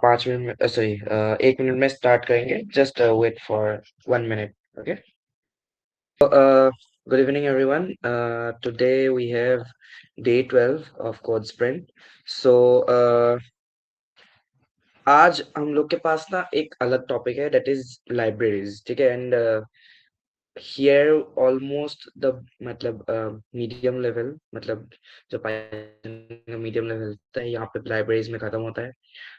5 minute में, sorry, 1 minute में start करेंगे. Just wait for 1 minute. Okay. Good evening, everyone. Today we have day 12 of Code Sprint. So, आज हम लोग के पास ना एक अलग टॉपिक है, that is libraries. ठीक है. And here almost the मतलब मीडियम लेवल, मतलब जो पाइथन का मीडियम लेवल होता है यहाँ पे लाइब्रेरीज में खत्म होता है.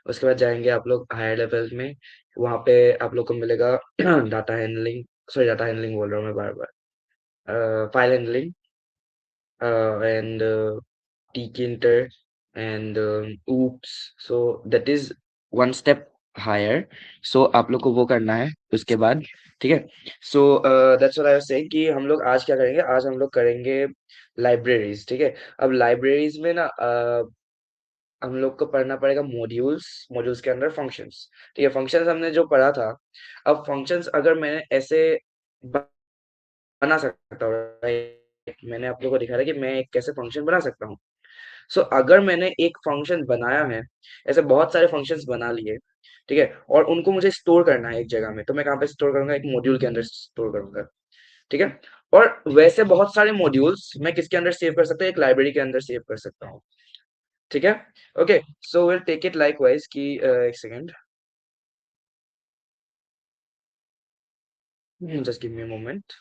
उसके बाद जाएंगे आप लोग हायर लेवल में. वहाँ पे आप लोग को मिलेगा data handling. Sorry, data handling बोल रहा हूँ मैं बार बार. File handling and tkinter and oops. So that is one step higher. So आप लोग को वो करना है उसके बाद. ठीक है. So that's what I was saying कि हम लोग आज क्या करेंगे. आज हम लोग करेंगे लाइब्रेरीज. ठीक है. अब लाइब्रेरीज में ना हम लोग को पढ़ना पड़ेगा मॉड्यूल्स. मॉड्यूल्स के अंदर फंक्शंस. ठीक है. फंक्शंस हमने जो पढ़ा था. अब फंक्शंस अगर मैंने ऐसे बना सकता हूँ, right? मैंने आप लोगों को दिखाया कि मैं एक कैसे फंक्शन बना सकता हूँ. सो अगर मैंने एक फंक्शन बनाया है, ऐसे बहुत सारे फंक्शंस बना लिए. ठीक है. और उनको मुझे स्टोर करना है एक जगह में, तो मैं कहाँ पे स्टोर करूंगा. एक मॉड्यूल के अंदर स्टोर करूंगा. ठीक है. और वैसे बहुत सारे मॉड्यूल्स मैं किसके अंदर सेव कर सकता हूँ. एक लाइब्रेरी के अंदर सेव कर सकता हूँ. ठीक है. Okay. So will take it likewise की एक second. Just give me a moment.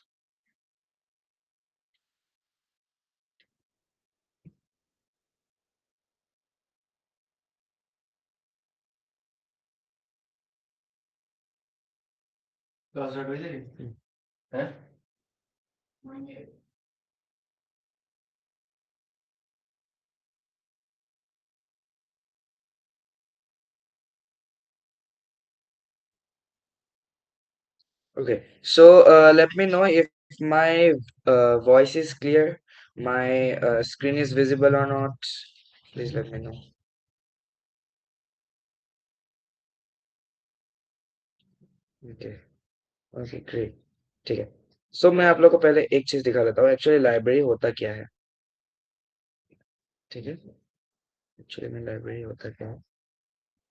Okay, so let me know if my voice is clear, my screen is visible or not. Please let me know. Okay, okay, great. ठीक है. So मैं आप लोग को पहले एक चीज दिखा देता हूँ. एक्चुअली लाइब्रेरी होता क्या है. ठीक है. एक्चुअली में लाइब्रेरी होता क्या है.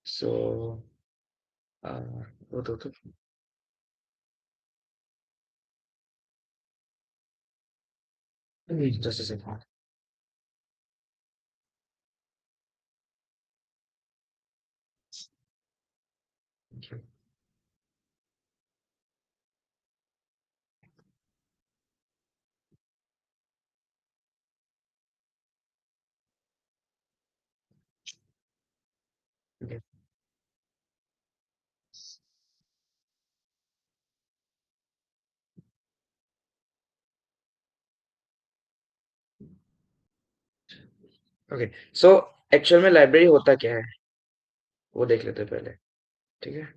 सो वो तो just a second. Okay. So actual में लाइब्रेरी होता क्या है वो देख लेते हैं पहले. ठीक है.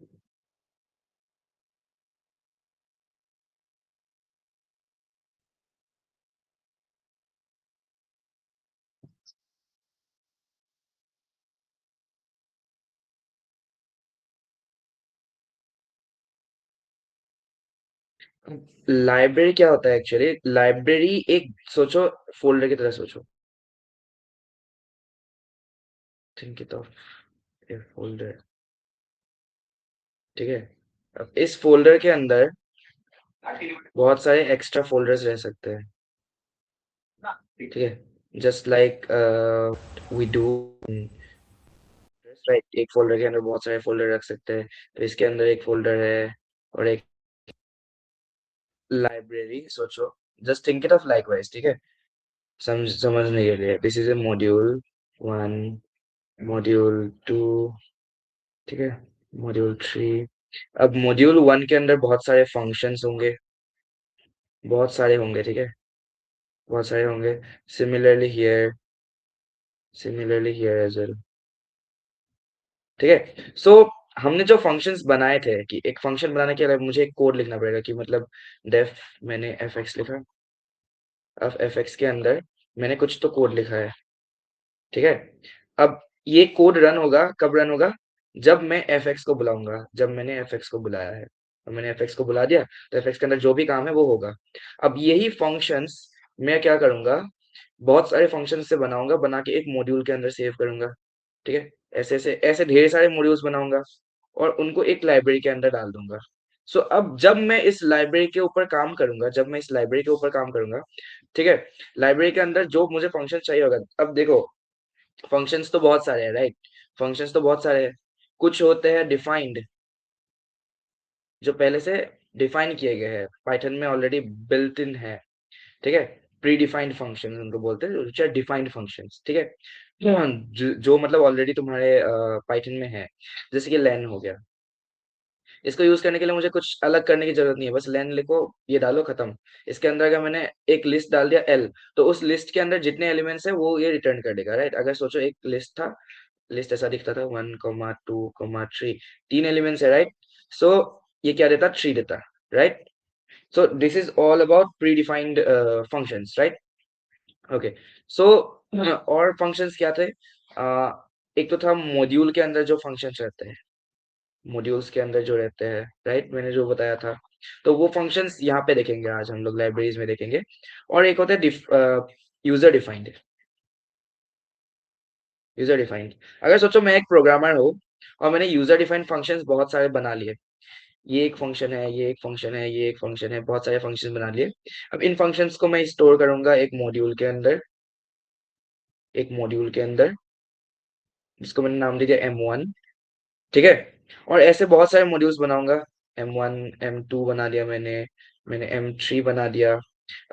लाइब्रेरी क्या होता है. एक्चुअली लाइब्रेरी एक सोचो, फोल्डर की तरह सोचो. Think it of A folder. ठीक है. अब इस फोल्डर के अंदर बहुत सारे एक्स्ट्रा फोल्डर्स रह सकते हैं. ठीक है. Just like we do. Right. एक फोल्डर के अंदर बहुत सारे फोल्डर रख सकते हैं. तो इसके अंदर एक फोल्डर है और एक लाइब्रेरी सोचो. Just think it of like wise. ठीक है. समझने के लिए this is a module 1, module 2. ठीक है. मॉड्यूल 3. अब मॉड्यूल 1 के अंदर बहुत सारे फंक्शंस होंगे. बहुत सारे होंगे. ठीक है. बहुत सारे होंगे. Similarly here. Similarly here as well. ठीक है. सो हमने जो फंक्शंस बनाए थे कि एक फंक्शन बनाने के लिए मुझे एक कोड लिखना पड़ेगा कि मतलब डेफ. मैंने एफ एक्स लिखा. अब एफ एक्स के अंदर मैंने कुछ तो कोड लिखा है. ठीक है. अब ये कोड रन होगा. कब रन होगा. जब मैं एफ एक्स को बुलाऊंगा. जब मैंने एफ एक्स को बुलाया है. अब मैंने एफ एक्स को बुला दिया तो एफ एक्स के अंदर जो भी काम है वो होगा. अब यही फंक्शंस मैं क्या करूंगा. बहुत सारे फंक्शन से बनाऊंगा. बना के एक मॉड्यूल के अंदर सेव करूंगा. ठीक है. ऐसे ऐसे ऐसे ढेर सारे मॉड्यूल्स बनाऊंगा और उनको एक लाइब्रेरी के अंदर डाल दूंगा। सो अब जब मैं इस लाइब्रेरी के ऊपर काम करूंगा, जब मैं इस लाइब्रेरी के ऊपर काम करूंगा, ठीक है, लाइब्रेरी के अंदर जो मुझे फंक्शन चाहिए होगा, अब देखो फंक्शंस तो बहुत सारे हैं, राइट? फंक्शंस तो बहुत सारे हैं। कुछ होते हैं डिफाइंड, जो पहले से डिफाइन किए गए हैं, पाइथन में ऑलरेडी बिल्ट इन है, ठीक है। प्री डिफाइंड फंक्शन उनको बोलते हैं, which are डिफाइंड फंक्शंस, ठीक है। जो मतलब ऑलरेडी तुम्हारे पाइथन में है, जैसे कि लेन हो गया। इसको यूज करने के लिए मुझे कुछ अलग करने की जरूरत नहीं है, बस लेन लिखो, ये डालो, खत्म। इसके अंदर अगर मैंने एक लिस्ट डाल दिया एल, तो उस लिस्ट के अंदर जितने एलिमेंट्स है वो ये रिटर्न कर देगा, राइट? अगर सोचो एक लिस्ट था, लिस्ट ऐसा दिखता था 1,2,3, तीन एलिमेंट्स है, राइट? सो ये क्या देता? थ्री देता, right? So this is all about predefined functions, right? Okay. So और फंक्शंस क्या थे? एक तो था मॉड्यूल के अंदर जो फंक्शंस रहते हैं, मॉड्यूल्स के अंदर जो रहते हैं, राइट, मैंने जो बताया था। तो वो फंक्शंस यहाँ पे देखेंगे, आज हम लोग लाइब्रेरीज में देखेंगे। और एक होता है यूजर डिफाइंड। यूजर डिफाइंड, अगर सोचो मैं एक प्रोग्रामर हूँ और मैंने यूजर डिफाइंड फंक्शंस बहुत सारे बना लिए। ये एक फंक्शन है, ये एक फंक्शन है, ये एक फंक्शन है, बहुत सारे फंक्शन बना लिए। अब इन फंक्शंस को मैं स्टोर करूंगा एक मॉड्यूल के अंदर, एक मॉड्यूल के अंदर, जिसको मैंने नाम दे दिया M1, ठीक है। और ऐसे बहुत सारे मॉड्यूल्स बनाऊंगा। M1, M2 बना दिया मैंने, मैंने M3 बना दिया।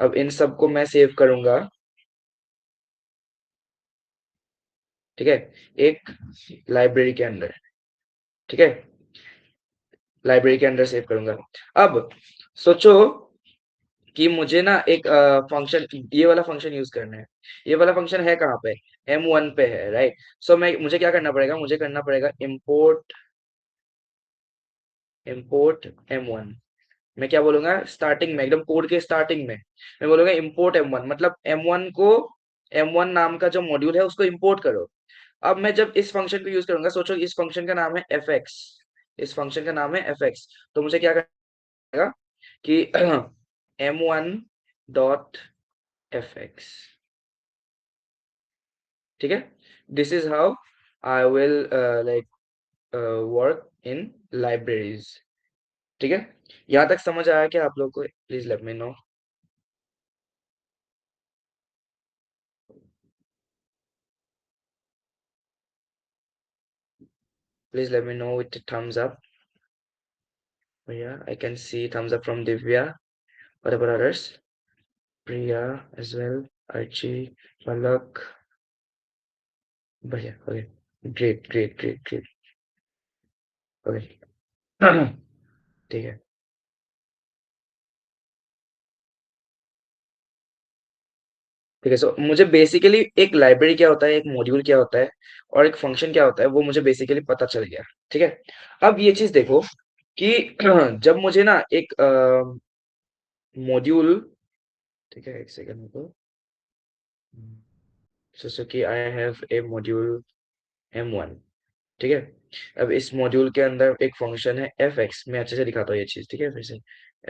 अब इन सबको मैं सेव करूंगा, ठीक है, एक लाइब्रेरी के अंदर, ठीक है, लाइब्रेरी के अंदर सेव करूंगा। अब सोचो कि मुझे ना एक फंक्शन, ये वाला फंक्शन यूज करना है। ये वाला फंक्शन है कहाँ पे? M1 पे है, राइट? सो मैं मुझे क्या करना पड़ेगा? मुझे करना पड़ेगा इम्पोर्ट, इम्पोर्ट M1। मैं क्या बोलूंगा स्टार्टिंग में, एकदम कोड के स्टार्टिंग में मैं बोलूंगा इम्पोर्ट M1, मतलब M1 को, M1 नाम का जो मॉड्यूल है उसको इम्पोर्ट करो। अब मैं जब इस फंक्शन को यूज करूंगा, सोचो इस फंक्शन का नाम है fx, इस फंक्शन का नाम है fx, तो मुझे क्या करना कि M1 डॉट fx, ठीक है। This is how I will like work in libraries, ठीक है। यहाँ तक समझ आया क्या आप लोग को? Please let me no, please let me know with the thumbs up. Oh, yeah, I can see thumbs up from Divya. What about others? Priya as well. Archie, Palak. But yeah, okay. Great, great, great, great. Okay. ठीक है, ठीक है। सो मुझे basically एक library क्या होता है, एक मॉड्यूल क्या होता है, और एक फंक्शन क्या होता है, वो मुझे बेसिकली पता चल गया, ठीक है। अब ये चीज देखो कि जब मुझे ना एक मॉड्यूल, ठीक है, एक सेकंड को, सोचो कि I have a module M1, ठीक है। अब इस मॉड्यूल के अंदर एक फंक्शन है fx, मैं अच्छे से दिखाता हूँ ये चीज, ठीक है, फिर से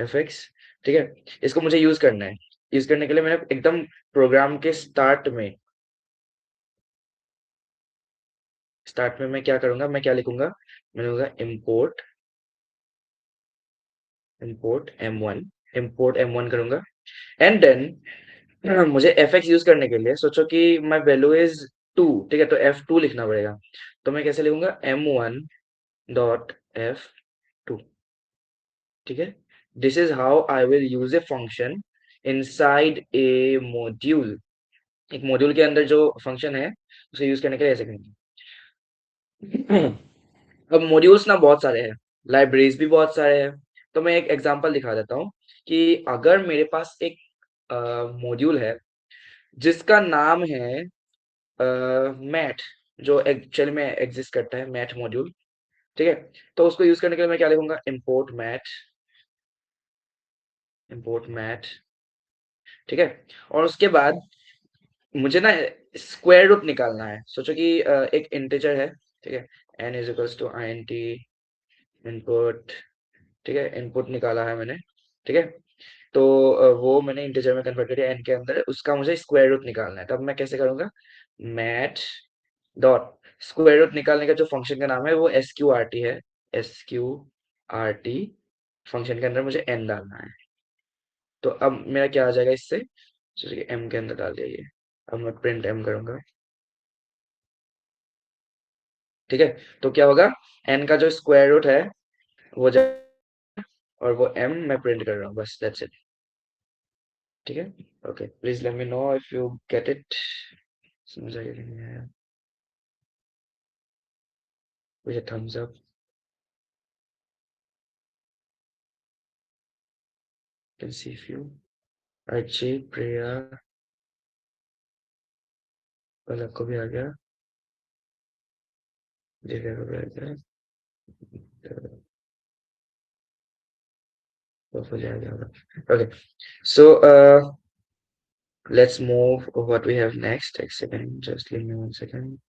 fx, ठीक है। इसको मुझे यूज करना है। यूज करने के लिए मैंने एकदम प्रोग्राम के स्टार्ट में मैं क्या करूंगा, मैं क्या लिखूंगा? मैं लिखूंगा import, import M1, import M1 करूंगा। एंड देन मुझे fx यूज करने के लिए सोचो कि माय वैल्यू इज 2, ठीक है, तो f2 लिखना पड़ेगा। तो मैं कैसे लिखूंगा? M1 डॉट f2, ठीक है। This is how I will use a function inside a module. एक मॉड्यूल के अंदर जो फंक्शन है उसे यूज करने के लिए ऐसे करेंगे। अब मॉड्यूल्स ना बहुत सारे हैं, लाइब्रेरीज भी बहुत सारे हैं। तो मैं एक एग्जांपल दिखा देता हूँ कि अगर मेरे पास एक मॉड्यूल है जिसका नाम है मैथ, जो एक्चुअल में एग्जिस्ट करता है, मैथ मॉड्यूल, ठीक है। तो उसको यूज करने के लिए मैं क्या लिखूंगा? इम्पोर्ट मैथ, इम्पोर्ट मैथ, ठीक है। और उसके बाद मुझे ना स्क्वायर रूट निकालना है। सोचो कि एक इंटीजर है, ठीक है, n is equals to int input, ठीक है, इनपुट निकाला है मैंने, ठीक है। तो वो मैंने इंटीजर में कन्वर्ट कर दिया n के अंदर, उसका मुझे स्क्वायर रूट निकालना है। तब मैं कैसे करूंगा? मैथ डॉट, स्क्वायर रूट निकालने का जो फंक्शन का नाम है वो SQRT है। SQRT फंक्शन के अंदर मुझे n डालना है। तो अब मेरा क्या आ जाएगा इससे, चलिए m के अंदर डाल दिया ये। अब मैं प्रिंट m करूंगा, ठीक है। तो क्या होगा, n का जो स्क्वायर रूट है वो और वो m मैं प्रिंट कर रहा हूँ, बस दैट्स इट। ठीक है। Okay, please let me know if you get it. समझ आया कि नहीं आया? मुझे thumbs up, can see if you. अच्छी प्रिया, पलक को भी आ गया, दिव्या को भी आ गया, तो फिर आ गया। Okay, so let's move what we have next. A second, just give me 1 second.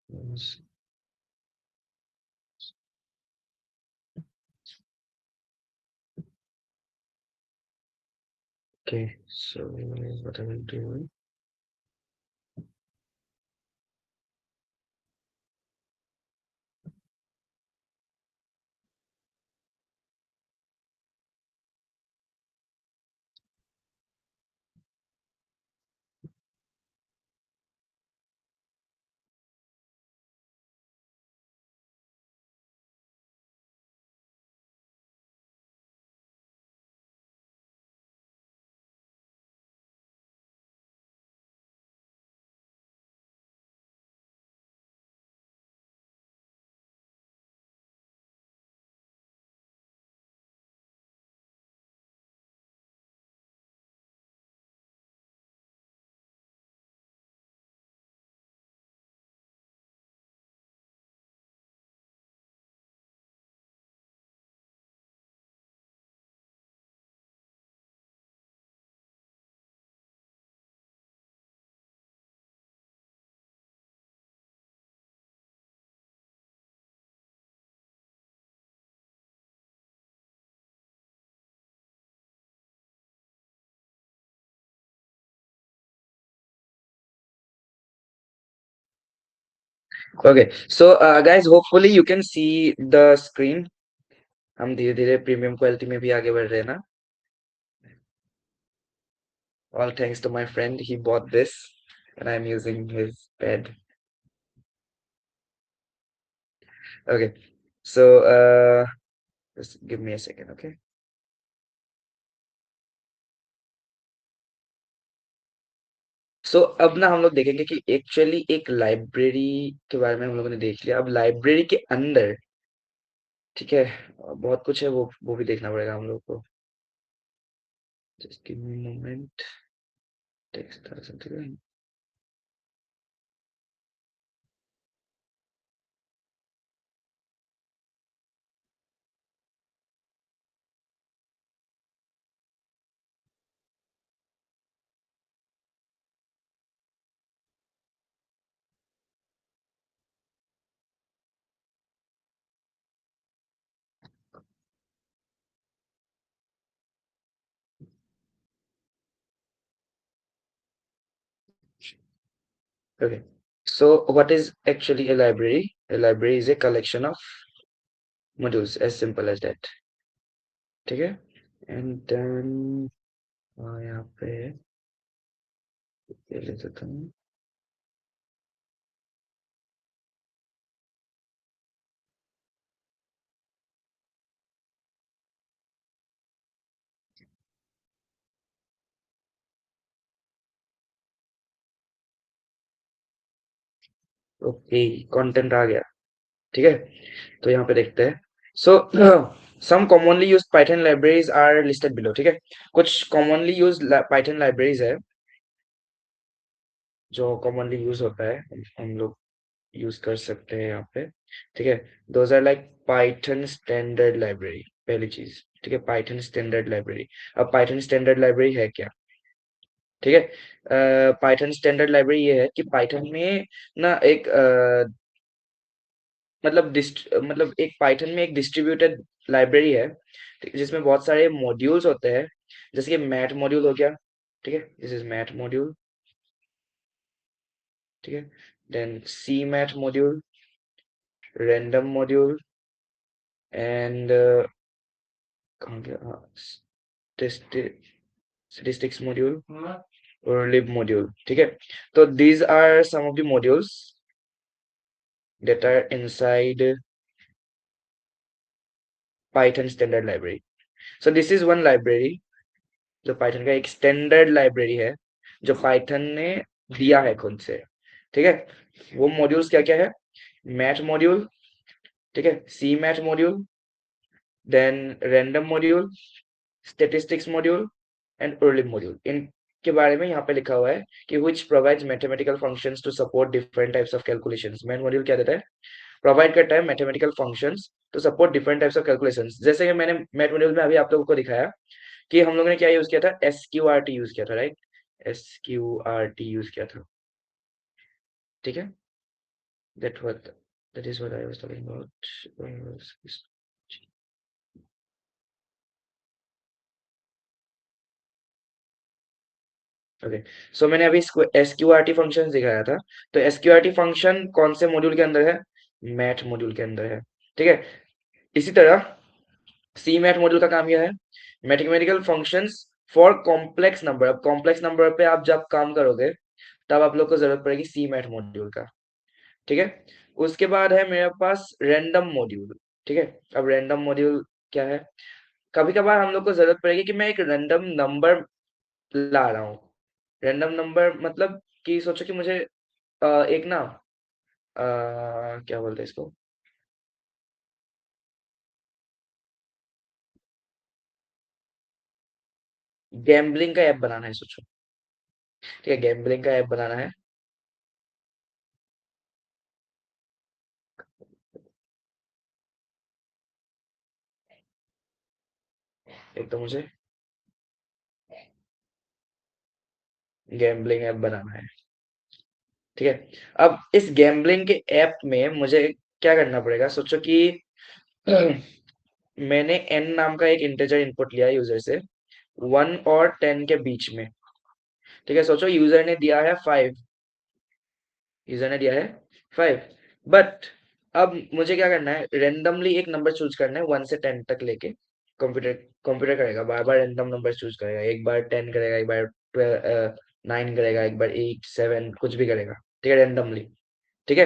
Yes. Okay, so what I will do. Okay, so guys, hopefully you can see the screen. हम धीरे धीरे प्रीमियम क्वालिटी में भी आगे बढ़ रहे हैं ना। All thanks to my friend, he bought this and I'm using his pad. Okay, so just give me a second, okay? सो अब ना हम लोग देखेंगे कि एक्चुअली एक लाइब्रेरी के बारे में हम लोगों ने देख लिया। अब लाइब्रेरी के अंदर, ठीक है, बहुत कुछ है, वो भी देखना पड़ेगा हम लोग को। Just give me moment, text something. Okay, so what is actually a library? A library is a collection of modules, as simple as that, ठीक है। एंड देन यहाँ पे ये ले देता हूँ। ओके, कंटेंट आ गया, ठीक है। तो यहाँ पे देखते हैं। So some commonly used Python libraries are listed below, ठीक है। कुछ कॉमनली यूज्ड पाइथन लाइब्रेरीज है जो कॉमनली यूज होता है, हम लोग यूज कर सकते हैं यहाँ पे, ठीक है। Those are like Python standard library, पहली चीज, ठीक है, पाइथन स्टैंडर्ड लाइब्रेरी। अब पाइथन स्टैंडर्ड लाइब्रेरी है क्या, ठीक है। पाइथन स्टैंडर्ड लाइब्रेरी ये है कि पाइथन में ना एक मतलब एक पाइथन में एक डिस्ट्रीब्यूटेड लाइब्रेरी है, जिसमें बहुत सारे मॉड्यूल्स होते हैं। जैसे कि मैथ मॉड्यूल हो गया, ठीक है, दिस इज मैथ मॉड्यूल, ठीक है। then CMAT module, random module, and कहाँ गया? हाँ, statistics module और lib module. ठीक है, तो these are some of the modules that are inside Python standard library. So this is one library जो पाइथन का एक स्टैंडर्ड लाइब्रेरी है जो पाइथन ने दिया है खुद से. ठीक है, वो मॉड्यूल्स क्या क्या है? मैथ मॉड्यूल, ठीक है, C math module, then random module, statistics module and early module. इनके बारे में यहाँ पे लिखा हुआ है कि which provides mathematical functions to support different types of calculations. Math module क्या देता है? प्रोवाइड करता है mathematical functions to support different types of calculations. जैसे कि मैंने मैथ मॉड्यूल में अभी आप लोगों को दिखाया कि हम लोगों ने क्या यूज किया था? एसक्यूआरटी यूज किया था, राइट? एसक्यूआरटी यूज किया था. ठीक है, that what that is what I was talking about. Okay, so मैंने अभी एसक्यूआरटी फंक्शन दिखाया था. तो एसक्यूआरटी फंक्शन कौन से मॉड्यूल के अंदर है? मैथ मॉड्यूल के अंदर है. ठीक है, इसी तरह सी मैथ मॉड्यूल का काम यह है mathematical functions for complex number. अब कॉम्प्लेक्स नंबर पे आप जब काम करोगे तब आप लोग को जरूरत पड़ेगी सी मैथ मॉड्यूल का. ठीक है, उसके बाद है मेरे पास रैंडम मॉड्यूल. ठीक है, अब रैंडम मॉड्यूल क्या है? कभी कभार हम लोग को जरूरत पड़ेगी कि मैं एक रैंडम नंबर ला रहा हूँ. रैंडम नंबर मतलब कि सोचो कि मुझे एक ना क्या बोलते हैं इसको, गैम्बलिंग का ऐप बनाना है सोचो. ठीक है, गैम्बलिंग का ऐप बनाना है. एक तो मुझे गैम्बलिंग ऐप बनाना है. ठीक है, अब इस गैम्बलिंग के ऐप में मुझे क्या करना पड़ेगा? सोचो कि मैंने n नाम का एक इंटीजर इनपुट लिया यूजर से 1 और 10 के बीच में. ठीक है, सोचो यूजर ने दिया है 5, बट अब मुझे क्या करना है? रेंडमली एक नंबर चूज करना है 1 से 10 तक लेके. कंप्यूटर कंप्यूटर करेगा, बार बार रेंडम नंबर चूज करेगा. एक बार 10 करेगा, एक बार 9 करेगा, एक बार 8 7 कुछ भी करेगा. ठीक है, रेंडमली. ठीक है,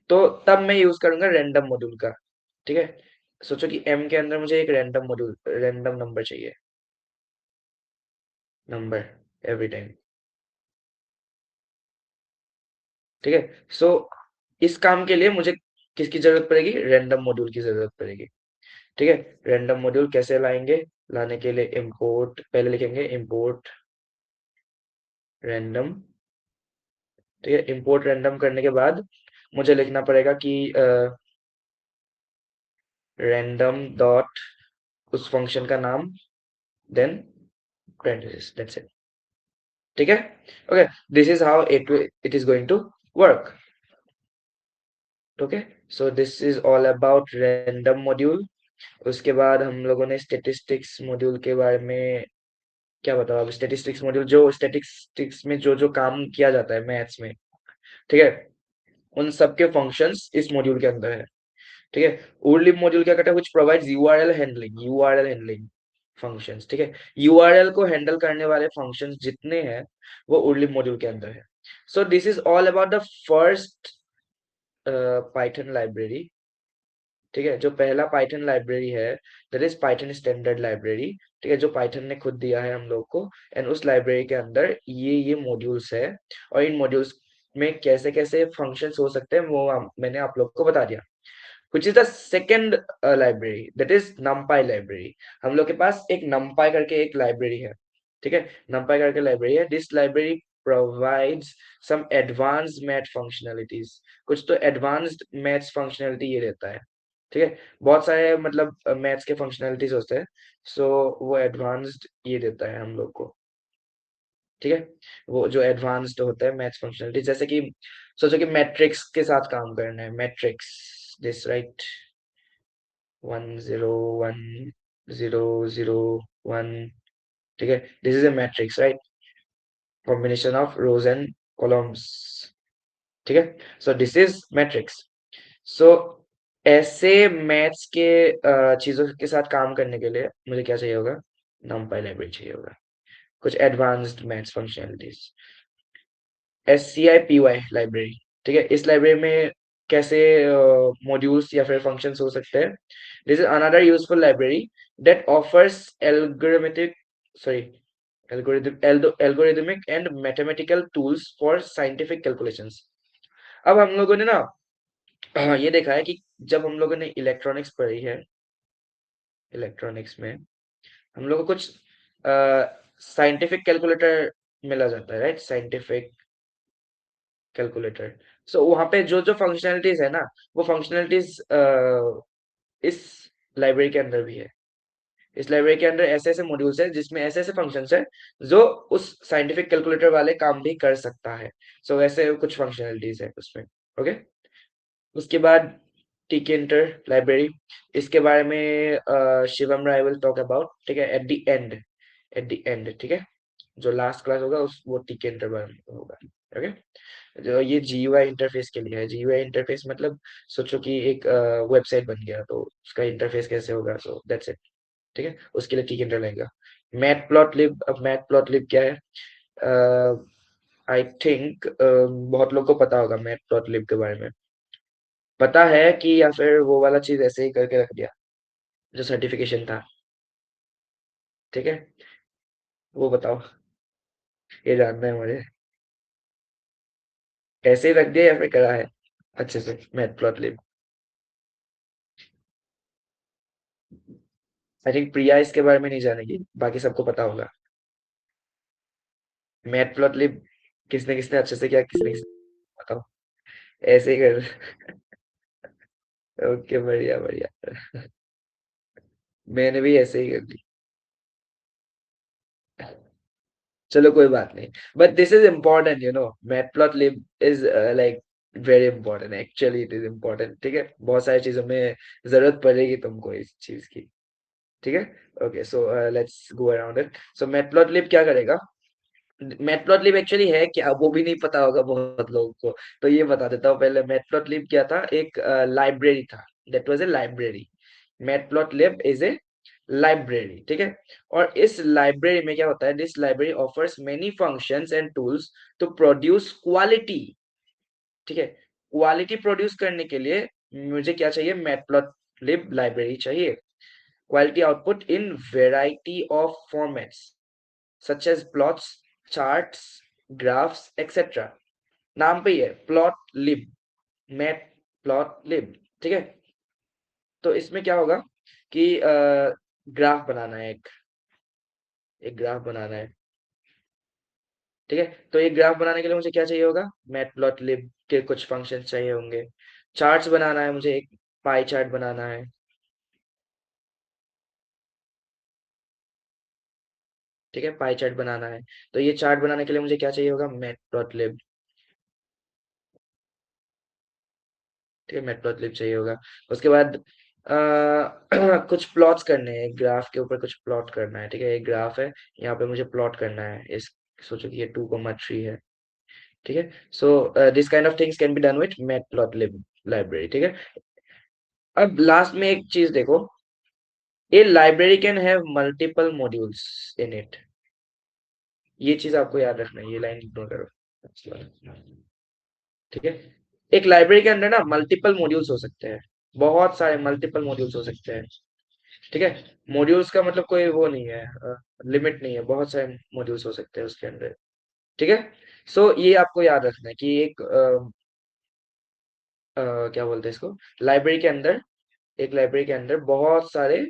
तो तब मैं यूज करूंगा रैंडम मॉड्यूल का. ठीक है, सोचो कि एम के अंदर मुझे एक रैंडम नंबर चाहिए. Number every time. ठीक है, सो इस काम के लिए मुझे किसकी जरूरत पड़ेगी? रैंडम मॉड्यूल की जरूरत पड़ेगी. ठीक है, रैंडम मॉड्यूल कैसे लाएंगे? लाने के लिए इंपोर्ट पहले लिखेंगे, इंपोर्ट रैंडम. ठीक है, इंपोर्ट रैंडम करने के बाद मुझे लिखना पड़ेगा कि रैंडम डॉट उस फंक्शन का नाम, देन parenthesis, that's it. ठीक है, okay, this is how it is going to work. Okay, so this is all about random module. उसके बाद हम लोगों ने स्टेटिस्टिक्स मॉड्यूल के बारे में क्या बताओ? अब स्टेटिस्टिक्स मॉड्यूल जो स्टेटिस्टिक्स में जो जो काम किया जाता है मैथ्स में, ठीक है, उन सब के फंक्शंस इस मॉड्यूल के अंदर है. ठीक है, उर्लिब मॉड्यूल क्या करता है? Which provides URL handling functions. ठीक है, यूआरएल को हैंडल करने वाले फंक्शंस जितने हैं वो उर्लिब मॉड्यूल के अंदर है. So this is all about the first Python library. ठीक है, जो पहला पाइथन लाइब्रेरी है that is Python standard library. ठीक है, जो पाइथन ने खुद दिया है हम लोग को. एंड उस लाइब्रेरी के अंदर ये मॉड्यूल्स है. और इन मॉड्यूल्स में कैसे कैसे फंक्शंस हो सकते हैं वो मैंने आप लोग को बता दिया. which is the second library, that is numpy library. हम लोग के पास एक numpy करके एक लाइब्रेरी है. ठीक है, numpy करके लाइब्रेरी है. this library provides some advanced math functionalities. कुछ तो advanced maths functionality ये देता है. ठीक है, बहुत सारे मतलब मैथ्स के फंक्शनैलिटीज होते हैं. सो वो एडवांस्ड ये देता है हम लोग को. ठीक है, वो जो एडवांस्ड होता है मैथ्स फंक्शनैलिटी, जैसे कि सोचो कि मैट्रिक्स के साथ काम करना है. Matrix this right 1 0 1 0 0 1. ठीक है, this is a matrix, right? Combination of rows and columns. ठीक है। So this is matrix. So ऐसे मैथ्स के चीजों के साथ काम करने के लिए मुझे क्या चाहिए होगा? numpy लाइब्रेरी चाहिए होगा, कुछ advanced maths functionalities. SCIPY library, ठीक है। इस लाइब्रेरी में कैसे मॉड्यूल्स या फिर फंक्शंस हो सकते हैं? This is another useful library that offers algorithmic sorry algorithmic and mathematical tools for scientific calculations. अब हम लोगों ने ना ये देखा है कि जब हम लोगों ने इलेक्ट्रॉनिक्स पढ़ी है, इलेक्ट्रॉनिक्स में हम लोग को कुछ साइंटिफिक कैलकुलेटर मिला जाता है, राइट? Scientific calculator. सो वहां पे जो जो फंक्शनलिटीज है ना, वो फंक्शनलिटीज इस लाइब्रेरी के अंदर भी है। इस लाइब्रेरी के अंदर ऐसे ऐसे मॉड्यूल्स हैं जिसमें ऐसे ऐसे फंक्शंस हैं जो उस साइंटिफिक कैलकुलेटर वाले काम भी कर सकता है। सो वैसे कुछ फंक्शनलिटीज है उसमें। ओके। उसके बाद टीकेंटर लाइब्रेरी, इसके बारे में शिवम राय विल टॉक अबाउट, ठीक है, eight the and, eight the and, ठीक है। जो लास्ट क्लास होगा उस वो टीकेंटर बारे में होगा। ओके। जो ये जीयूआई इंटरफेस के लिए है। जीयूआई इंटरफेस मतलब सोचो कि एक वेबसाइट बन गया तो उसका इंटरफेस कैसे होगा, सो दैट्स इट, ठीक है। उसके लिए टीकेंटर लगेगा। मैट प्लॉट लिब, अब मैट प्लॉट लिब क्या है? आई थिंक बहुत लोग को पता होगा मैट प्लॉट लिब के बारे में। पता है कि या फिर वो वाला चीज ऐसे ही करके रख दिया जो सर्टिफिकेशन था? ठीक है, वो बताओ, ये जानना है मुझे। ऐसे ही रख दिया या फिर करा है अच्छे से matplotlib? I think Priya इसके बारे में नहीं जानेगी, बाकी सबको पता होगा। मैट प्लॉट लिब किसने किसने अच्छे से किया, किसने किसने, बताओ। ऐसे ही कर। ओके, बढ़िया बढ़िया। मैंने भी ऐसे ही कर दी। चलो कोई बात नहीं, but this is important, you know. Matplotlib is like very important, actually it is important, ठीक है। बहुत सारी चीजों में जरूरत पड़ेगी तुमको इस चीज की, ठीक है। Okay, so let's go around it. So matplotlib क्या करेगा? मैटप्लॉटलिब एक्चुअली है क्या, वो भी नहीं पता होगा बहुत लोगों को, तो ये बता देता हूँ पहले। मैटप्लॉटलिब क्या था? एक लाइब्रेरी था, that was a library. Matplotlib is a library, ठीक है। और इस लाइब्रेरी में क्या होता है? This library offers many functions and tools to produce quality, ठीक है। क्वालिटी प्रोड्यूस करने के लिए मुझे क्या चाहिए? मैटप्लॉटलिब लाइब्रेरी चाहिए। Quality output in variety of formats such as plots, charts, graphs etcetera. नाम पे ही है plot lib, Matplotlib, ठीक है। तो इसमें क्या होगा कि ग्राफ बनाना है, एक ग्राफ बनाना है, ठीक है। तो एक ग्राफ बनाने के लिए मुझे क्या चाहिए होगा? मैटप्लॉटलिब के कुछ फंक्शन चाहिए होंगे। चार्ट्स बनाना है मुझे, एक पाई चार्ट बनाना है, ठीक है, पाई चार्ट बनाना है। तो ये चार्ट बनाने के लिए मुझे क्या चाहिए होगा? मैटप्लॉटलिब, ठीक है, मैटप्लॉटलिब चाहिए होगा। उसके बाद कुछ प्लॉट्स करने हैं, ग्राफ के ऊपर कुछ प्लॉट करना है, ठीक है। एक ग्राफ है, यहाँ पे मुझे प्लॉट करना है इस, सोचो कि ये 2,3 है, ठीक है। So this kind of things can be done with matplotlib library, ठीक है। अब लास्ट में एक चीज देखो, a library can have multiple modules in it। ये चीज आपको याद रखना है, ये लाइन इग्नोर करो, ठीक है। एक लाइब्रेरी के अंदर ना मल्टीपल मॉड्यूल्स हो सकते हैं, बहुत सारे मल्टीपल मॉड्यूल्स हो सकते हैं, ठीक है। मॉड्यूल्स का मतलब कोई वो नहीं है, लिमिट नहीं है, बहुत सारे मॉड्यूल्स हो सकते हैं उसके अंदर, ठीक है। सो ये आपको याद रखना है कि एक क्या बोलते हैं इसको, लाइब्रेरी के अंदर, एक लाइब्रेरी के अंदर बहुत सारे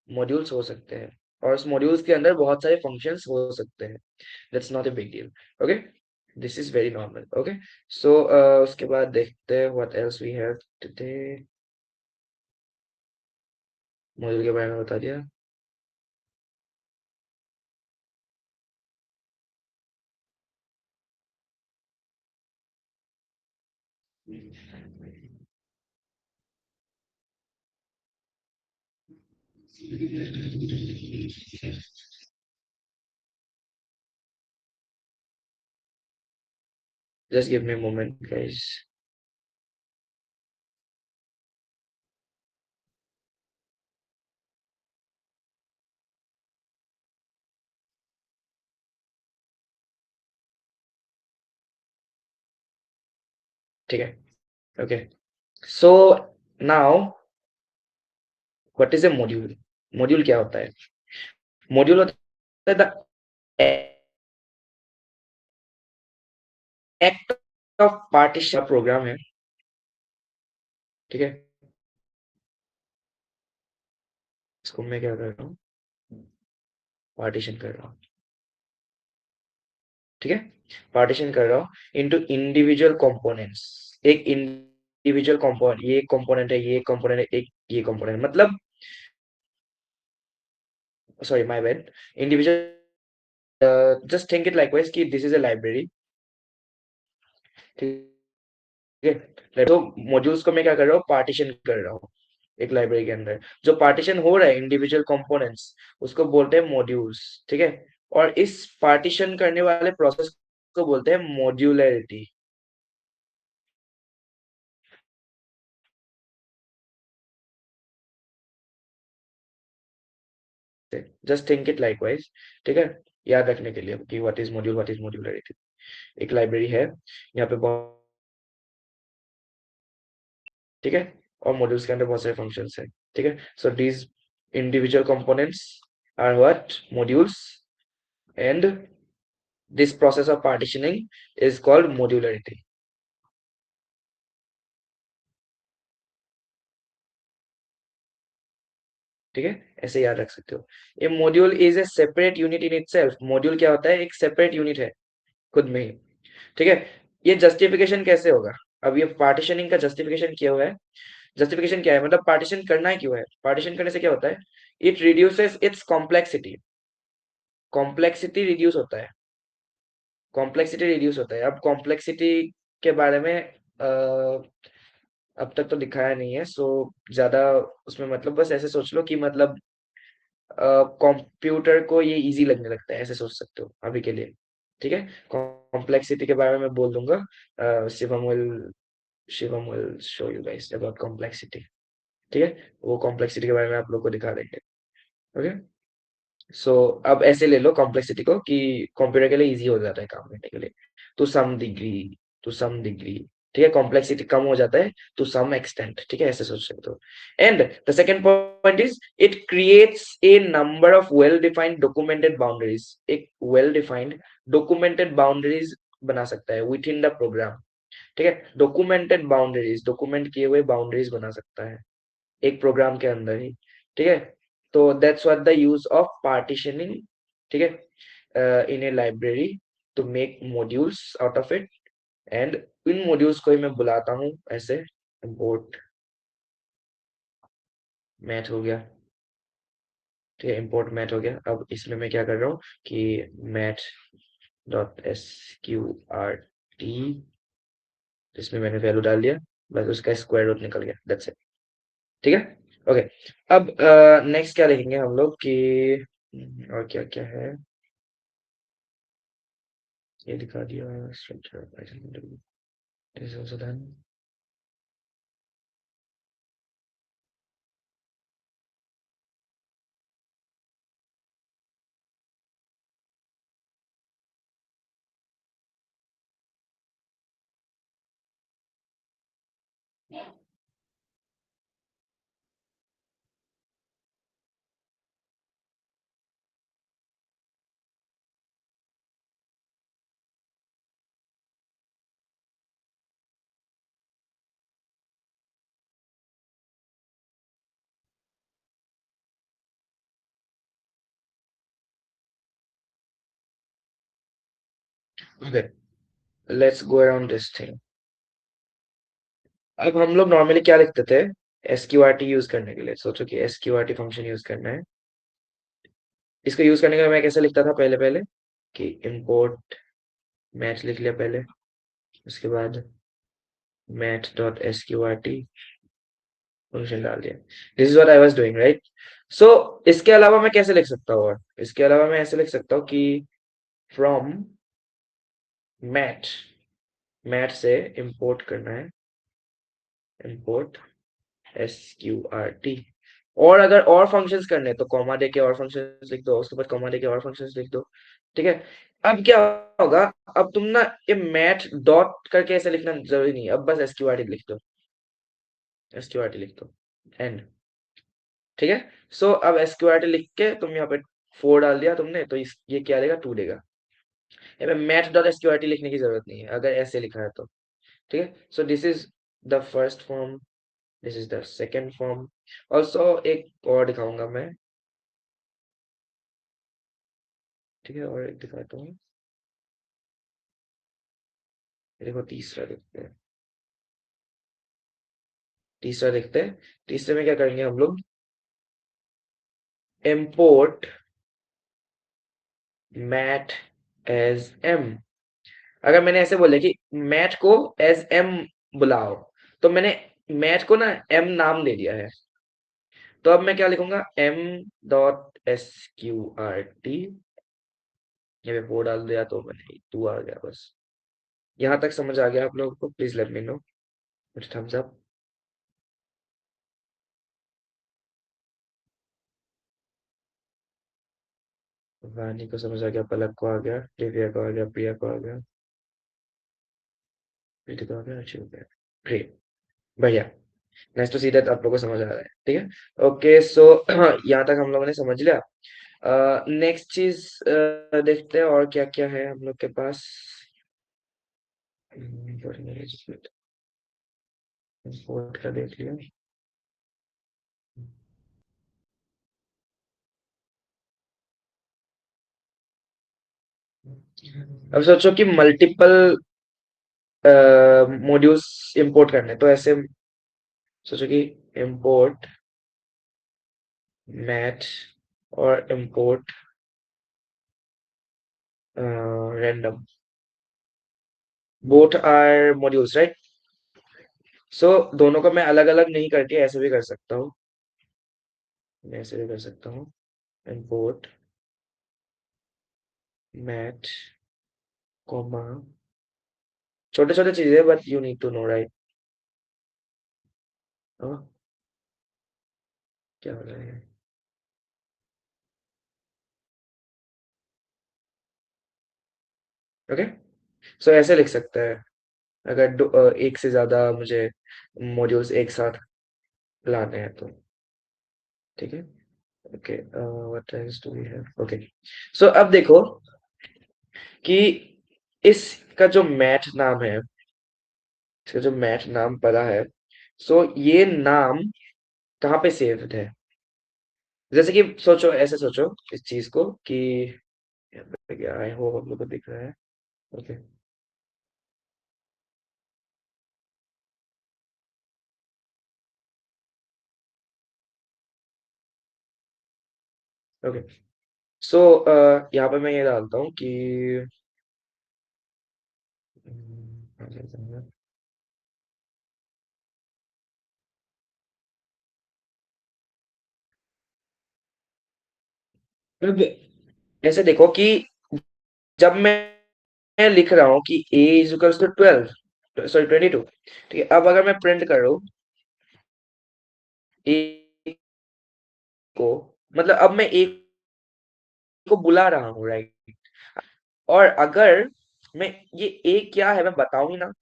मॉड्यूल्स हो सकते हैं, और उस मॉड्यूल्स के अंदर बहुत सारे फंक्शंस हो सकते हैं। That's not a big deal. Okay, this is very normal. Okay. So उसके बाद देखते हैं what else we have today. Module के बारे में बता दिया। Just give me moment guys. ठीक है। Okay, so now what is a module? Module क्या होता है? मॉड्यूल होता है the act of partition program है, ठीक है। इसको मैं क्या कर रहा हूँ, पार्टीशन कर रहा हूँ, ठीक है। पार्टीशन कर रहा हूँ इनटू इंडिविजुअल कंपोनेंट्स। एक इंडिविजुअल कंपोनेंट, ये कंपोनेंट है, ये कंपोनेंट है, एक ये कंपोनेंट, मतलब sorry my bad, individual, just think it likewise कि दिस इज अ लाइब्रेरी, ठीक है। तो मॉड्यूल्स को मैं क्या कर रहा हूँ, पार्टीशन कर रहा हूँ एक लाइब्रेरी के अंदर। जो पार्टीशन हो रहा है इंडिविजुअल कंपोनेंट्स, उसको बोलते हैं मॉड्यूल्स, ठीक है। और इस पार्टीशन करने वाले प्रोसेस को बोलते हैं modularity. Just think it likewise, ठीक है। याद रखने के लिए कि what is module, what is modularity. एक लाइब्रेरी है, यहाँ पे बहुत, ठीक है। और मॉड्यूल्स के अंदर बहुत सारे फंक्शंस हैं, ठीक है। So these individual components are what, modules, and this process of partitioning is called modularity, ठीक है। ऐसे याद रख सकते हो। A module is a separate unit in itself. Module क्या होता है, एक सेपरेट यूनिट है खुद में ही, ठीक है। ये जस्टिफिकेशन कैसे होगा, अब ये पार्टीशनिंग का जस्टिफिकेशन किया हुआ है। जस्टिफिकेशन क्या है, मतलब पार्टीशन करना है क्यों है, पार्टीशन करने से क्या होता है, it reduces it's complexity, complexity reduce होता है, कॉम्प्लेक्सिटी रिड्यूस होता है। अब कॉम्प्लेक्सिटी के बारे में अब तक तो दिखाया नहीं है, सो ज्यादा उसमें मतलब बस ऐसे सोच लो कि मतलब कंप्यूटर को ये इजी लगने लगता है, ऐसे सोच सकते हो अभी के लिए, ठीक है। कॉम्प्लेक्सिटी के बारे में मैं बोल दूंगा, Shivam will show you guys about complexity, ठीक है। वो कॉम्प्लेक्सिटी के बारे में आप लोग को दिखा देंगे, ओके। सो अब ऐसे ले लो कॉम्प्लेक्सिटी को कि कंप्यूटर के लिए इजी हो जाता है काम करने के लिए, to some degree, to some degree, ठीक है। कॉम्प्लेक्सिटी कम हो जाता है टू सम एक्सटेंट, ठीक है, ऐसे सोच सकते हो। And the second point is it creates a number of well defined documented boundaries. एक वेल डिफाइंड डॉक्यूमेंटेड बाउंड्रीज बना सकता है विद इन द प्रोग्राम, ठीक है। डॉक्यूमेंटेड बाउंड्रीज, डॉक्यूमेंट किए हुए बाउंड्रीज बना सकता है एक प्रोग्राम के अंदर ही, ठीक है। तो that's what the use of partitioning, ठीक है, in a library to make modules out of it. And इन मॉड्यूल्स को ही मैं बुलाता हूँ ऐसे, इम्पोर्ट मैथ हो गया, ठीक है। इम्पोर्ट मैथ हो गया। अब इसमें मैं क्या कर रहा हूँ कि math dot S Q R T, इसमें मैंने वैल्यू डाल दिया, बस उसका स्क्वायर रूट निकल गया, दैट्स इट, ठीक है। ओके, अब नेक्स्ट क्या लिखेंगे हम लोग कि और क्या क्या है, ये दिखा दिया structure is also done. Okay, let's go around this thing. अब हम लोग नॉर्मली क्या लिखते थे, एसक्यूआरटी यूज करने के लिए, सोचो कि एसक्यूआरटी फंक्शन यूज करना है। इसको यूज करने के लिए मैं कैसे लिखता था पहले पहले, कि इंपोर्ट मैथ लिख लिया पहले, उसके बाद मैथ डॉट एसक्यूआरटी फंक्शन डाल दिया। This is what I was doing, right. So इसके अलावा मैं कैसे लिख सकता हूँ, और इसके अलावा मैं ऐसे लिख सकता हूँ कि फ्रॉम मैथ, मैथ से इंपोर्ट करना है, इंपोर्ट एसक्यूआरटी, और अगर और फंक्शंस करने हैं तो कॉमा देके और फंक्शंस लिख दो, उसके बाद कॉमा देके और फंक्शंस लिख दो। ठीक है। अब क्या होगा, अब तुम ना ये मैथ डॉट करके ऐसे लिखना जरूरी नहीं है, अब बस एसक्यूआरटी लिख दो, एसक्यूआरटी लिख दो एंड। ठीक है। सो अब एसक्यूआरटी लिख के तुम यहाँ पे 4 डाल दिया तुमने, तो ये क्या देगा, 2 देगा। यहाँ पे मैथ डॉट एसक्यूआरटी लिखने की जरूरत नहीं है अगर ऐसे लिखा है तो। ठीक है। So this is the first form, this is the second form. Also एक और दिखाऊंगा मैं। ठीक है, और एक दिखाता हूँ। ये देखो तीसरा देखते हैं, तीसरा देखते हैं। तीसरे में क्या करेंगे हम लोग, इम्पोर्ट मैथ एज एम। अगर मैंने ऐसे बोले कि मैथ को एज एम बुलाओ, तो मैंने मैथ को ना एम नाम दे दिया है। तो अब मैं क्या लिखूंगा, M dot S Q R T, ये पे 4 डाल दिया तो मैंने 2 आ गया बस। यहाँ तक समझ आ गया आप लोगों को? Please let me know, thumbs up. Vani को समझ आ गया, पलक को आ गया, दिव्या को आ गया, प्रिया को आ गया, प्रीति को आ गया, अच्छी हो गया। ग्रेट, बढ़िया। नाइस टू सी दैट आप लोगों को समझ आ रहा है। ठीक है, ओके। सो यहाँ तक हम लोगों ने समझ लिया। नेक्स्ट चीज देखते हैं और क्या क्या है हम लोग के पास। इंपोर्ट का देख लिया। अब सोचो कि मल्टीपल मॉड्यूल्स इंपोर्ट करने, तो ऐसे सोचो कि इंपोर्ट मैथ और import random, both are modules right. So दोनों को मैं अलग अलग नहीं करके ऐसे भी कर सकता हूँ, मैं ऐसे भी कर सकता हूँ। इंपोर्ट मैथ कॉमा, छोटे छोटे चीजें but you need to know right. क्या हो रहा है? ओके। सो ऐसे लिख सकते हैं अगर एक से ज्यादा मुझे मॉड्यूल्स एक साथ लाने हैं तो। ठीक है, okay. What else do we have, okay. So अब देखो कि इसका जो मैथ नाम है, इसका जो मैथ नाम पड़ा है, सो ये नाम कहाँ पे सेव्ड है। जैसे कि सोचो, ऐसे सोचो इस चीज को कि आई होप आप लोग को दिख रहा है। Okay, okay. सो यहाँ पे मैं ये डालता हूँ कि अब ऐसे देखो कि जब मैं लिख रहा हूँ कि a is equals to 12, sorry 22। ठीक है, अब अगर मैं प्रिंट कर रहा हूँ a को, मतलब अब मैं a को बुला रहा हूँ राइट। और अगर मैं ये a क्या है मैं बताऊं ही ना,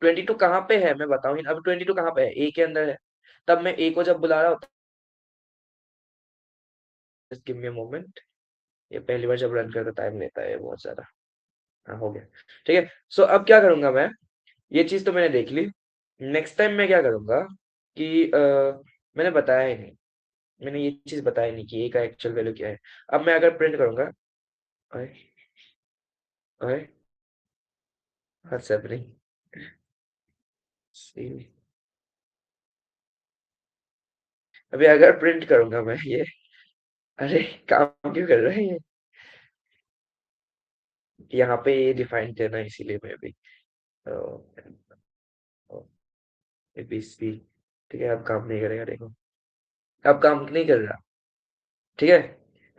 22 कहाँ पे है मैं बताऊं ही ना, अब 22 कहाँ पे है, a के अंदर है। तब मैं a को जब बुला रहा हूँ, just give me a moment. ये पहली बार जब रन करता टाइम लेता है बहुत ज्यादा। हाँ, हो गया। ठीक है। सो अब क्या करूंगा मैं, ये चीज तो मैंने देख ली। नेक्स्ट टाइम मैं क्या करूंगा कि मैंने बताया ही नहीं, मैंने ये चीज बताया नहीं कि ए का एक्चुअल वैल्यू क्या है। अब मैं अगर प्रिंट करूंगा, ओए ओए, व्हाट्सएप नहीं सी, अभी अगर प्रिंट करूंगा मैं ये, अरे काम क्यों कर रहा है ये, यहाँ पे ये डिफाइन करना इसीलिए मैं भी एबीसी। ठीक है, अब काम नहीं करेगा देखो, अब काम नहीं कर रहा। ठीक है,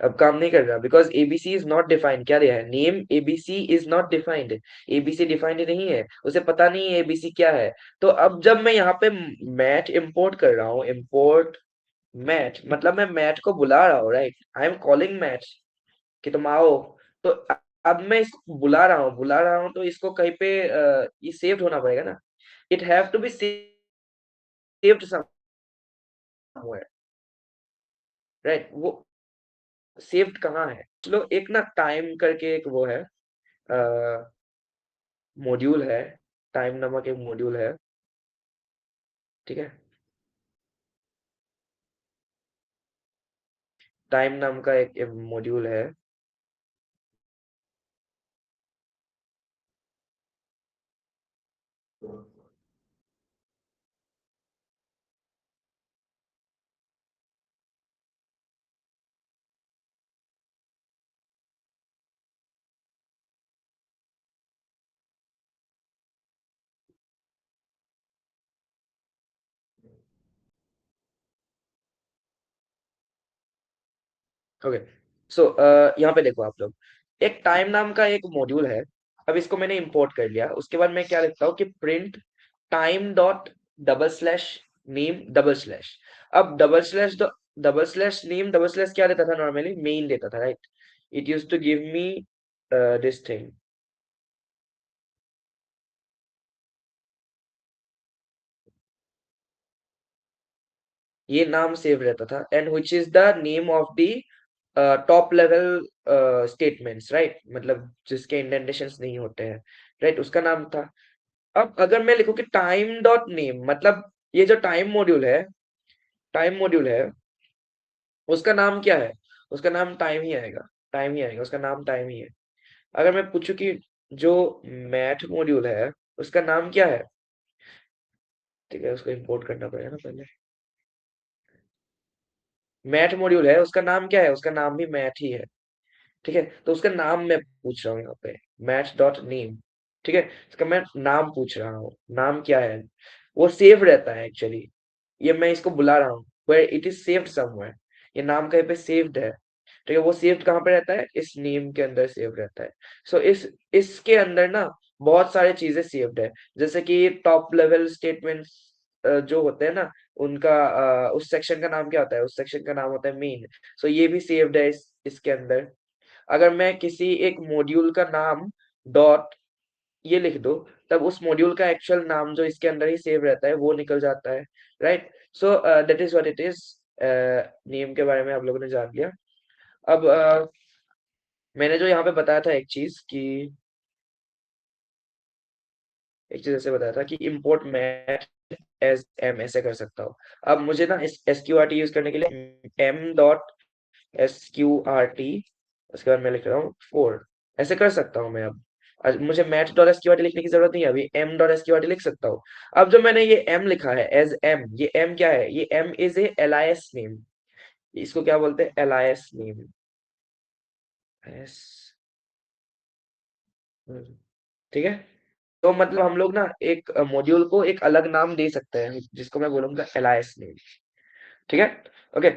अब काम नहीं कर रहा because ABC is not defined. क्या दिया है, name ABC is not defined. ABC defined नहीं है, उसे पता नहीं है एबीसी क्या है। तो अब जब मैं यहाँ पे मैथ इंपोर्ट कर रहा हूँ, इंपोर्ट मैट मतलब मैं मैट को बुला रहा हूँ, right? I am calling mat कि तुम आओ। तो अब मैं इसको बुला रहा हूँ तो इसको कहीं पे ये सेव्ड होना पड़ेगा ना। It have to be saved somewhere, right? वो सेव्ड कहाँ है? चलो एक ना टाइम करके एक वो है, मॉड्यूल है। टाइम नामक एक मॉड्यूल है, ठीक है? टाइम नाम का एक मॉड्यूल है। ओके, सो यहाँ पे देखो आप लोग, एक टाइम नाम का एक मॉड्यूल है। अब इसको मैंने इंपोर्ट कर लिया, उसके बाद मैं क्या लिखता हूँ कि print time dot double slash name double slash. अब double slash name double slash क्या देता था? नॉर्मली मेन देता था, right? It use to give me this thing. ये नाम सेव रहता था, and which is the name of the top level statements, right? मतलब जिसके इंडेंटेशंस नहीं होते हैं, राइट? उसका नाम था। अब अगर मैं लिखूं कि टाइम डॉट नेम, मतलब ये जो टाइम मॉड्यूल है उसका नाम क्या है? उसका नाम टाइम ही आएगा, टाइम ही आएगा, उसका नाम टाइम ही है। अगर मैं पूछूं कि जो मैथ मॉड्यूल है उसका नाम क्या है, ठीक है? उसको इंपोर्ट करना पड़ेगा ना पहले। मैथ मॉड्यूल है, उसका नाम क्या है? उसका नाम भी मैथ ही है, ठीक है? तो उसका नाम मैं पूछ रहा हूँ यहाँ पे, मैथ डॉट नेम, ठीक है? इसका मैं नाम पूछ रहा हूँ, नाम क्या है? वो सेव रहता है एक्चुअली। ये मैं इसको बुला रहा हूँ, where it is saved somewhere। ये नाम कहीं पे सेव्ड है, ठीक है? वो सेव्ड कहाँ पे रहता है? इस नेम के अंदर सेव रहता है। सो इसके अंदर ना बहुत सारी चीजें सेव्ड है, जैसे कि टॉप लेवल स्टेटमेंट्स जो होते हैं ना, उनका उस सेक्शन का नाम क्या होता है? उस सेक्शन का नाम होता है मेन। सो ये भी सेव्ड है इसके अंदर। अगर मैं किसी एक मॉड्यूल का नाम डॉट ये लिख दो, तब उस मॉड्यूल का एक्चुअल नाम जो इसके अंदर ही सेव रहता है वो निकल जाता है, right? So that is what it is. Name के बारे में आप लोगों ने जान लिया। अब मैंने जो यहाँ पे बताया था एक चीज ऐसे बताया था कि import मैथ एज एम ऐसे कर सकता हूँ। अब मुझे ना इस SQRT यूज करने के लिए m डॉट SQRT, उसके बाद मैं लिख रहा हूँ 4, ऐसे कर सकता हूँ मैं। अब मुझे मैथ डॉट SQRT लिखने की जरूरत नहीं है, अभी m डॉट SQRT लिख सकता हूँ। अब जो मैंने ये m लिखा है एज m, ये m क्या है? ये m is a LIS name. इसको क्या बोलते हैं? LIS name. एस, ठीक है? तो मतलब हम लोग ना एक मॉड्यूल को एक अलग नाम दे सकते हैं जिसको मैं बोलूंगा LIS नेम, ठीक है? ओके,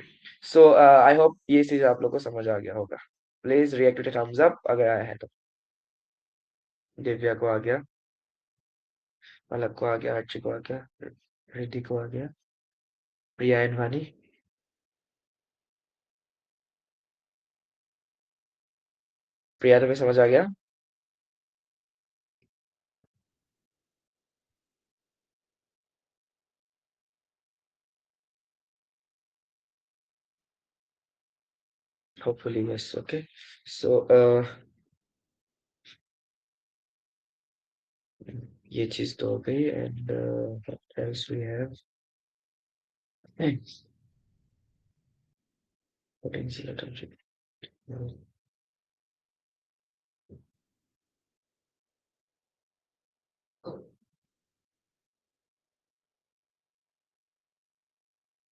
सो आई होप ये चीज आप लोग को समझ आ गया होगा। Please react with thumbs up अगर आया है तो। दिव्या को आ गया, अलग को आ गया, अर्ची को आ गया, रिद्धि को आ गया, प्रिया एंड वानी। प्रिया तुम्हें समझ आ गया? Hopefully yes. ओके, सो ये चीज तो हो गई, and what else we have? Potential atomic.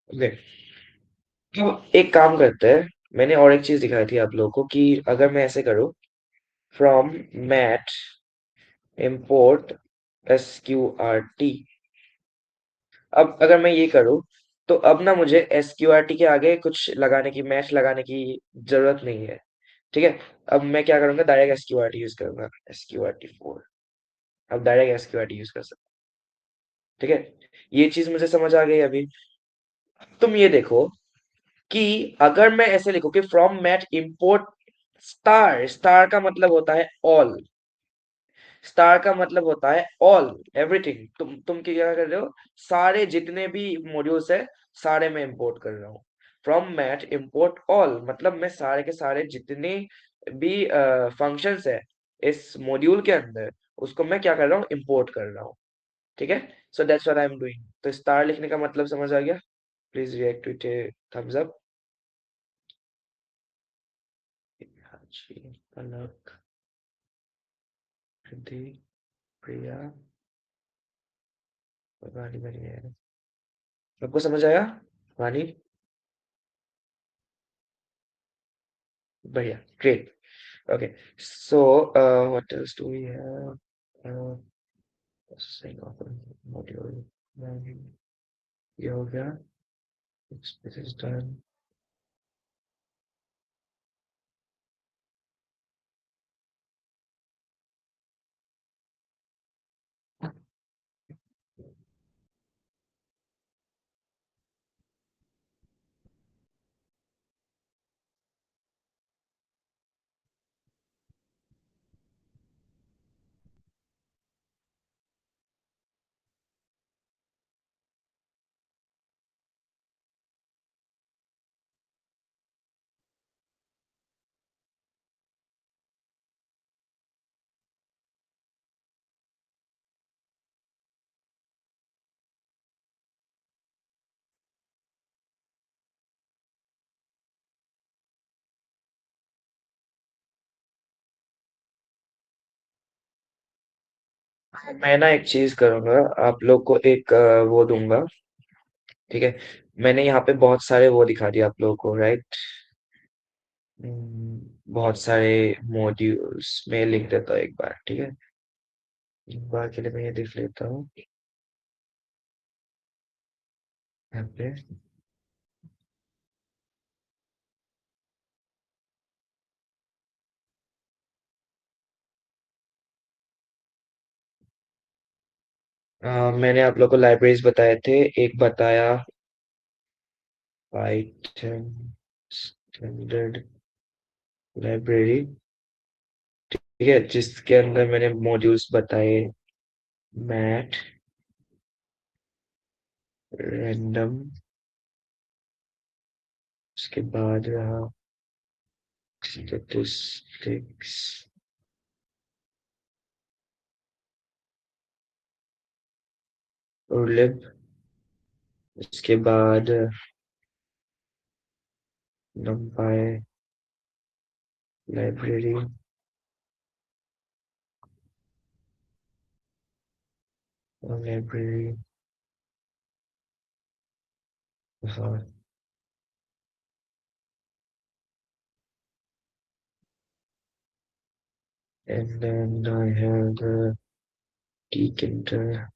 Okay, तो एक काम करते हैं। मैंने और एक चीज दिखाई थी आप लोगों को कि अगर मैं ऐसे करूँ, फ्रॉम मैट import SQRT। अब अगर मैं ये करूँ तो अब ना मुझे SQRT के आगे कुछ लगाने की, मैच लगाने की जरूरत नहीं है, ठीक है? अब मैं क्या करूंगा, डायरेक्ट SQRT यूज करूंगा, SQRT4। अब डायरेक्ट SQRT यूज कर सकता हूं, ठीक है? ये चीज मुझे समझ आ गई अभी। तुम ये देखो, कि अगर मैं ऐसे लिखूं कि from mat import star, star का मतलब होता है ऑल, स्टार का मतलब होता है ऑल, एवरीथिंग। तुम क्या कर रहे हो, सारे जितने भी मॉड्यूल्स है सारे मैं इंपोर्ट कर रहा हूँ। फ्रॉम मैट इंपोर्ट ऑल मतलब मैं सारे के सारे जितने भी फंक्शंस है इस मॉड्यूल के अंदर, उसको मैं क्या कर रहा हूँ, इंपोर्ट कर रहा हूँ। ठीक है, so that's what I am doing. तो स्टार लिखने का मतलब समझ आ गया? Please react with a thumbs up. जी, पलक, रिद्धि, प्रिया, वाणी बनी है। सबको समझ आया? वाणी, बढ़िया, great. Okay, so what else do we have? Processing of a module, learning, yoga, this is done. मैं ना एक चीज करूंगा, आप लोग को एक वो दूंगा। ठीक है, मैंने यहाँ पे बहुत सारे वो दिखा दिया आप लोगों को, राइट? बहुत सारे मॉड्यूल्स में लिख देता हूँ एक बार, ठीक है? एक बार के लिए मैं ये लिख लेता हूँ यहाँ पे। मैंने आप लोग को लाइब्रेरीज बताए थे, एक बताया पाइथन स्टैंडर्ड लाइब्रेरी, ठीक है, जिसके अंदर मैंने मॉड्यूल्स बताए, मैथ, रैंडम, उसके बाद रहा स्टैटिस्टिक्स और लिब, उसके बाद numpy लाइब्रेरी और लाइब्रेरी, हाँ, and then I have the tkinter,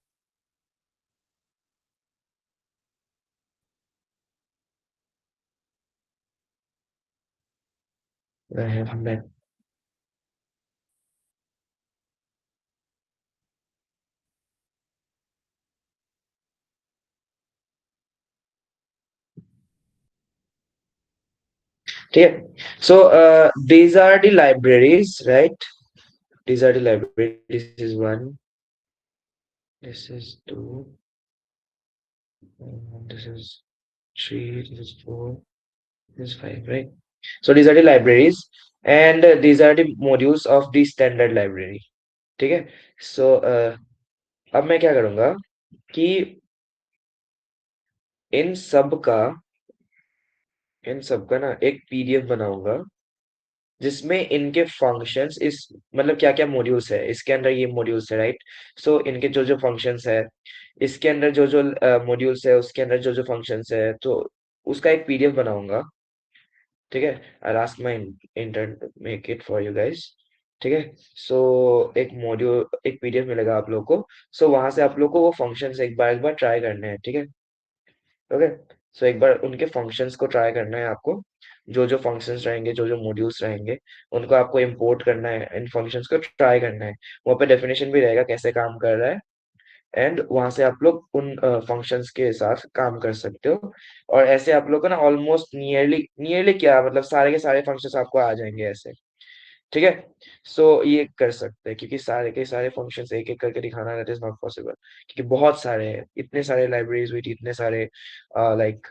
I have met। ठीक है, so these are the libraries, right? These are the libraries. This is one, this is two, this is three, this is four, this is five, right? So these are the libraries and these are the modules of the standard library। ठीक है, so अब मैं क्या करूंगा कि इन सब का इन सब का ना एक पीडीएफ बनाऊंगा, जिसमें इनके फंक्शंस इस मतलब क्या क्या मॉड्यूल्स है इसके अंदर, ये मॉड्यूल्स है, राइट? सो इनके जो जो फंक्शंस है इसके अंदर, जो जो मॉड्यूल्स है उसके अंदर जो जो फंक्शंस है, तो उसका एक पीडीएफ बनाऊंगा। ठीक है, I ask my intern to make it for you guys. ठीक है, सो एक मॉड्यूल, एक पीडीएफ मिलेगा आप लोग को। सो वहां से आप लोग को वो फंक्शंस एक बार ट्राई करने हैं, ठीक है? ओके, सो एक बार उनके फंक्शंस को ट्राई करना है आपको। जो जो फंक्शंस रहेंगे, जो जो मॉड्यूल्स रहेंगे, उनको आपको इंपोर्ट करना है, इन फंक्शंस को ट्राई करना है। वहाँ पे डेफिनेशन भी रहेगा कैसे काम कर रहा है। एंड वहां से आप लोग उन फंक्शंस के साथ काम कर सकते हो। और ऐसे आप लोग को ना ऑलमोस्ट नियरली नियरली क्या मतलब सारे के सारे फंक्शंस आपको आ जाएंगे ऐसे। ठीक है। सो ये कर सकते हैं क्योंकि सारे के सारे फंक्शंस एक एक करके दिखाना दैट इज नॉट पॉसिबल, क्योंकि बहुत सारे हैं, इतने सारे लाइब्रेरीज हुई थी, इतने सारे लाइक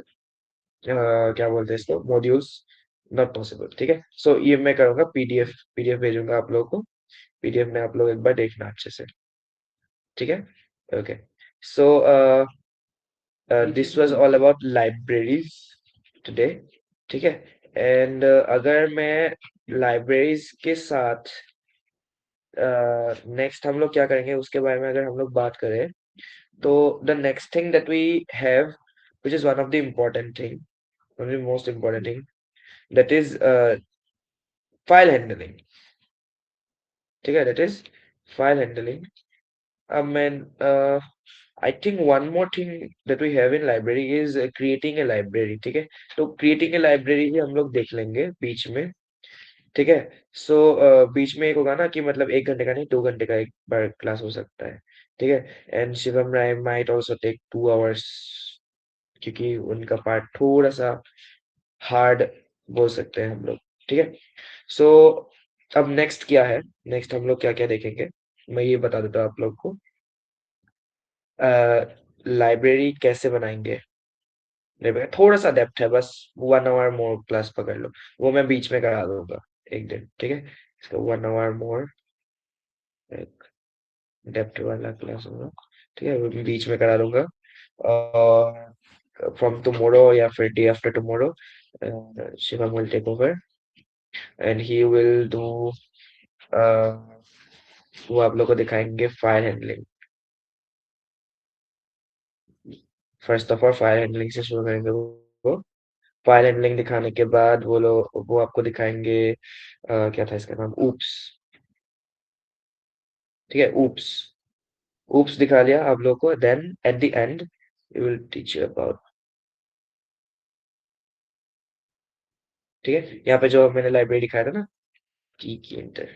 क्या बोलते हैं इसको, मॉड्यूल्स। Not possible. ठीक है। सो ये मैं करूंगा, पीडीएफ पीडीएफ भेजूंगा आप लोगों को। पीडीएफ में आप लोग एक बार देखना अच्छे से। ठीक है। Okay. So this was all about libraries today. ठीक है। एंड अगर मैं लाइब्रेरीज के साथ नेक्स्ट हम लोग क्या करेंगे उसके बारे में अगर हम लोग बात करें, तो the next thing that we have which is one of the important thing, one of the most important thing, that is file handling। ठीक है, that is file handling। अब मैं I think one more thing that we have in library is creating a library। ठीक है। तो creating a library ही हम लोग देख लेंगे बीच में। ठीक है। सो बीच में एक होगा ना कि मतलब 1 घंटे का नहीं, 2 घंटे का एक बार क्लास हो सकता है। ठीक है। And Shivam Rai might also take 2 hours, क्योंकि उनका पार्ट थोड़ा सा हार्ड बोल सकते हैं हम लोग। ठीक है। सो अब नेक्स्ट क्या है, नेक्स्ट हम लोग क्या क्या देखेंगे, मैं ये बता देता हूँ आप लोग को। लाइब्रेरी कैसे बनाएंगे, थोड़ा सा डेप्थ है, बस 1 आवर मोर क्लास पकड़ लो, वो मैं बीच में करा दूंगा एक दिन। ठीक है। इसका 1 आवर मोर डेप्थ वाला क्लास होगा। ठीक है, वो मैं बीच में करा दूंगा। और फ्रॉम टुमारो या फिर day after tomorrow Shivam will take over and he will do, वो आप लोग को दिखाएंगे file handling. First of all file handling से शुरू करेंगे वो। फाइल हैंडलिंग दिखाने के बाद वो आपको दिखाएंगे क्या था इसका नाम, ऊप्स। ठीक है, ऊप्स। ऊप्स दिखा लिया आप लोग को, then at the end we will teach you about. ठीक है, यहाँ पे जो मैंने लाइब्रेरी दिखाया था ना, टी की इंटर,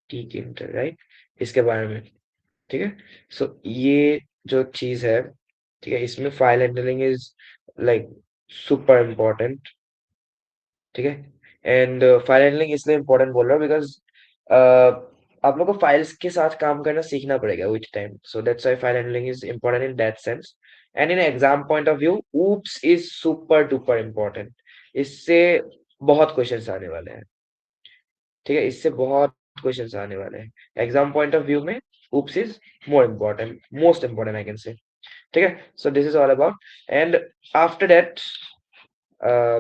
टी की इंटर, राइट, इसके बारे में। ठीक है। सो ये जो चीज है, ठीक है, इसमें file handling is like super important. ठीक है। एंड फाइल हैंडलिंग इसलिए इम्पोर्टेंट बोल रहा हूँ बिकॉज आप लोग को फाइल्स के साथ काम करना सीखना पड़ेगा with time, so that's why file handling is important in that sense. And in exam point of view oops is super duper important. इससे बहुत क्वेश्चंस आने वाले हैं। ठीक है, इससे बहुत क्वेश्चंस आने वाले हैं एग्जाम पॉइंट ऑफ व्यू में। Oops is more important, most important I can say. ठीक है। So this is all about. And after that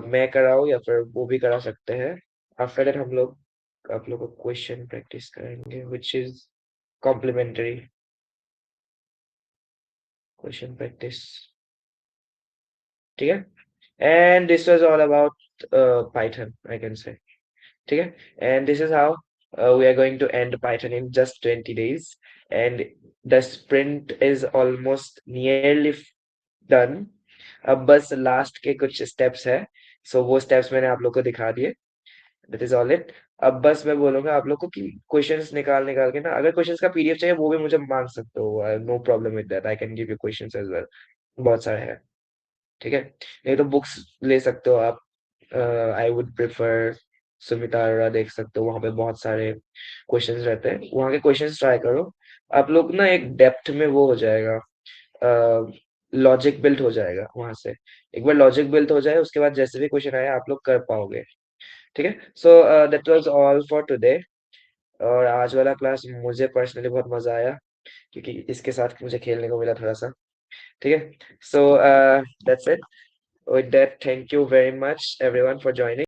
मैं कराऊँ या फिर वो भी करा सकते हैं। आफ्टर दैट हम लोग आप लोग को क्वेश्चन प्रैक्टिस कराएंगे which is complementary question practice. ठीक है। And this was all about Python I can say. ठीक है। And this is how we are going to end Python in just 20 days, and the sprint is almost nearly done। अब बस last के कुछ steps है, सो वो steps मैंने आप लोग को दिखा दिए। That is all it. अब बस मैं बोलूंगा आप लोग को कि क्वेश्चंस निकाल निकाल के ना, अगर क्वेश्चंस का पीडीएफ चाहिए वो भी मुझे मांग सकते हो, no problem with that, I can give you questions as well. बहुत सारे हैं। ठीक है। नहीं तो बुक्स ले सकते हो आप। I would prefer Sumita Arora देख सकते हो, वहां पे बहुत सारे क्वेश्चंस रहते हैं, वहां के क्वेश्चंस ट्राई करो। आप लोग ना एक डेप्थ में वो हो जाएगा, लॉजिक बिल्ड हो जाएगा वहां से। एक बार लॉजिक बिल्ड हो जाए उसके बाद जैसे भी क्वेश्चन आए आप लोग कर पाओगे। ठीक है। So that was all for today. और आज वाला क्लास मुझे पर्सनली बहुत मजा आया, क्योंकि इसके साथ मुझे खेलने को मिला थोड़ा सा। ठीक है। So that's it. With that, thank you very much everyone for joining.